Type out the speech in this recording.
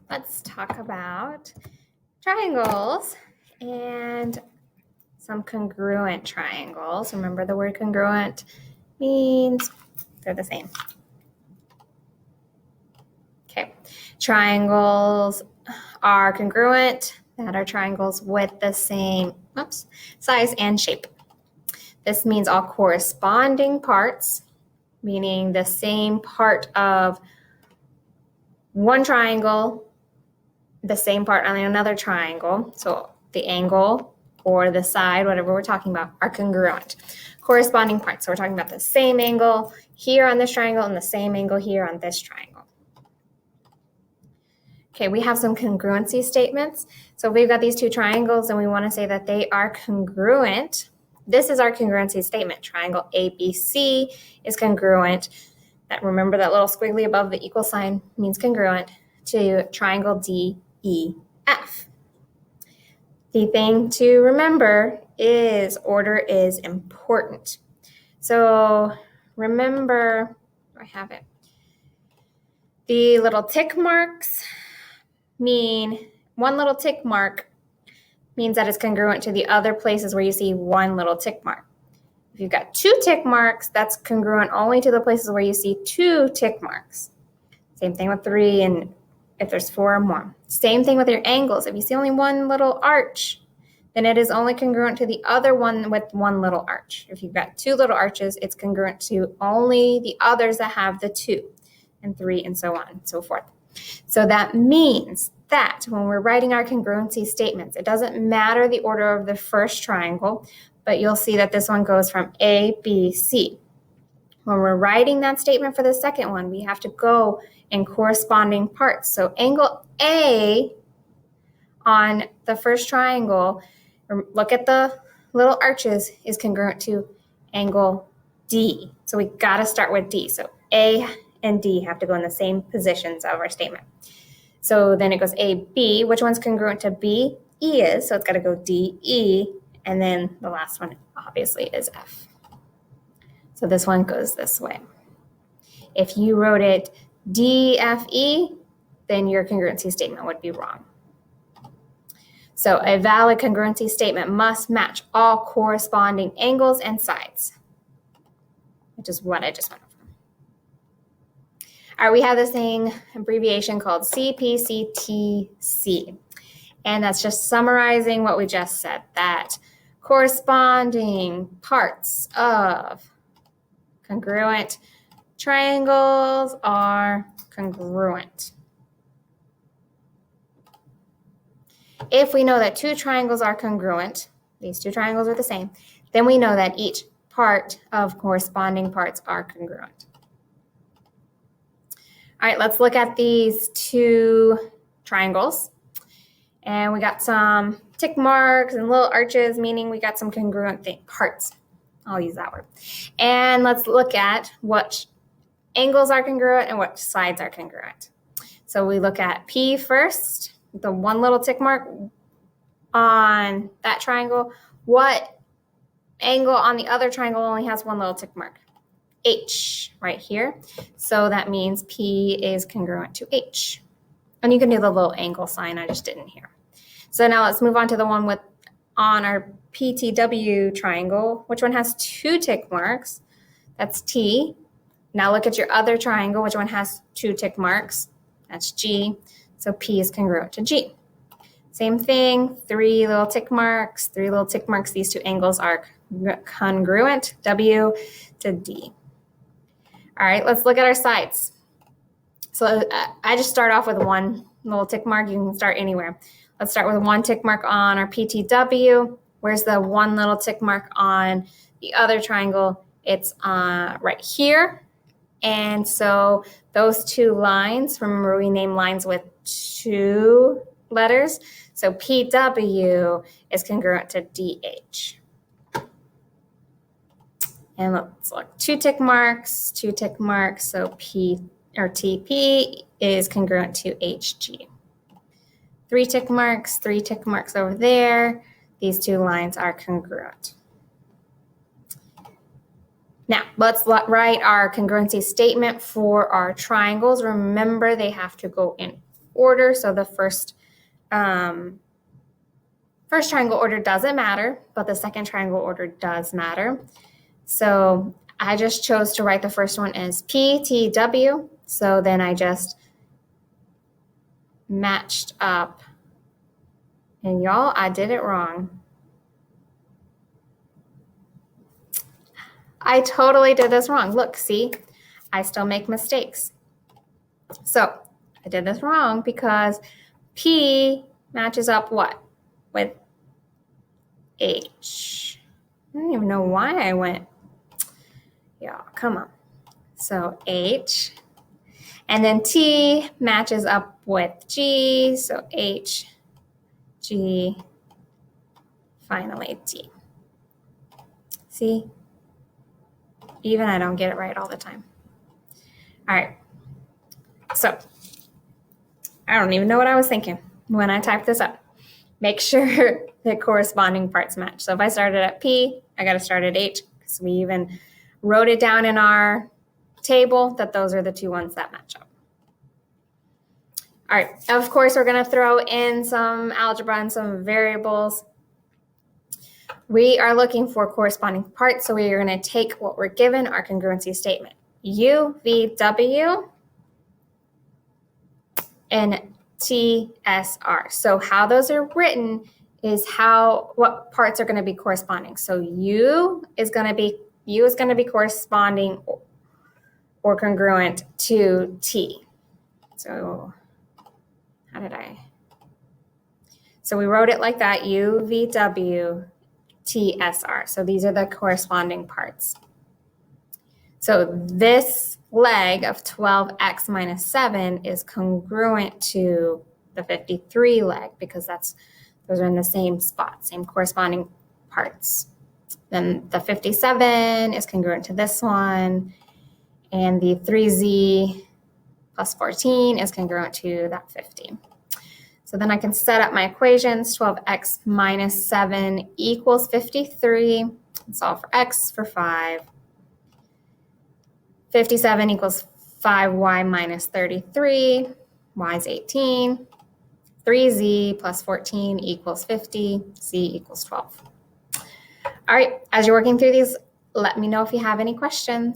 let's talk about triangles and some congruent triangles. Remember, the word congruent means they're the same. Okay, triangles are congruent. That are triangles with the same size and shape. This means all corresponding parts, meaning the same part of one triangle, the same part on another triangle. So the angle or the side, whatever we're talking about, are congruent. Corresponding parts. So we're talking about the same angle here on this triangle and the same angle here on this triangle. Okay, we have some congruency statements. So if we've got these two triangles and we want to say that they are congruent, this is our congruency statement. Triangle ABC is congruent. Remember that little squiggly above the equal sign means congruent to triangle DEF. The thing to remember is order is important. So remember, I have it. The little tick marks mean one little tick mark means that it's congruent to the other places where you see one little tick mark. If you've got two tick marks, that's congruent only to the places where you see two tick marks. Same thing with 3 and if there's 4 or more. Same thing with your angles. If you see only one little arch, then it is only congruent to the other one with one little arch. If you've got 2 little arches, it's congruent to only the others that have the 2 and 3 and so on and so forth. So that means that when we're writing our congruency statements, it doesn't matter the order of the first triangle, but you'll see that this one goes from A, B, C. When we're writing that statement for the second one, we have to go in corresponding parts. So angle A on the first triangle, look at the little arches, is congruent to angle D. So we got to start with D. So A and D have to go in the same positions of our statement. So then it goes A, B. Which one's congruent to B? E is. So it's got to go D, E. And then the last one, obviously, is F. So this one goes this way. If you wrote it D, F, E, then your congruency statement would be wrong. So a valid congruency statement must match all corresponding angles and sides, which is what I just went over. All right, we have this thing, abbreviation called CPCTC. And that's just summarizing what we just said, that corresponding parts of congruent triangles are congruent. If we know that 2 triangles are congruent, these 2 triangles are the same, then we know that each part of corresponding parts are congruent. All right, let's look at these 2 triangles. And we got some tick marks and little arches, meaning we got some congruent parts. I'll use that word. And let's look at what angles are congruent and what sides are congruent. So we look at P first, the one little tick mark on that triangle. What angle on the other triangle only has one little tick mark? H, right here. So that means P is congruent to H. And you can do the little angle sign, I just didn't here. So now let's move on to the one on our PTW triangle. Which one has 2 tick marks? That's T. Now look at your other triangle. Which one has 2 tick marks? That's G. So P is congruent to G. Same thing, 3 little tick marks, 3 little tick marks. These 2 angles are congruent, W to D. All right, let's look at our sides. So I just start off with 1 little tick mark. You can start anywhere. Let's start with 1 tick mark on our PTW. Where's the 1 little tick mark on the other triangle? It's right here. And so those 2 lines, remember we name lines with 2 letters. So PW is congruent to DH. And let's look, 2 tick marks, 2 tick marks. So P or TP is congruent to HG. 3 tick marks over there. These 2 lines are congruent. Now, let's write our congruency statement for our triangles. Remember, they have to go in order. So the first triangle order doesn't matter, but the second triangle order does matter. So I just chose to write the first one as PTW. So then I just matched up. And y'all, I did it wrong. I totally did this wrong. Look, see, I still make mistakes. So I did this wrong because P matches up what? With H. I don't even know why I went. Yeah, come on. So H. And then T matches up with G. So H, G, finally T. See? Even I don't get it right all the time. All right. So I don't even know what I was thinking when I typed this up. Make sure the corresponding parts match. So if I started at P, I got to start at H because we even wrote it down in our table that those are the two ones that match up. All right. Of course, we're going to throw in some algebra and some variables. We are looking for corresponding parts, so we are going to take what we're given, our congruency statement, U, V, W, and T, S, R. So how those are written is what parts are going to be corresponding. So U is going to be corresponding or congruent to T. So So we wrote it like that, U, V, W, T, S, R. So these are the corresponding parts. So this leg of 12x minus 7 is congruent to the 53 leg because those are in the same spot, same corresponding parts. Then the 57 is congruent to this one, and the 3z plus 14 is congruent to that 50. So then I can set up my equations. 12x minus 7 equals 53. Solve for x for 5. 57 equals 5y minus 33. Y is 18. 3z plus 14 equals 50. Z equals 12. All right, as you're working through these, let me know if you have any questions.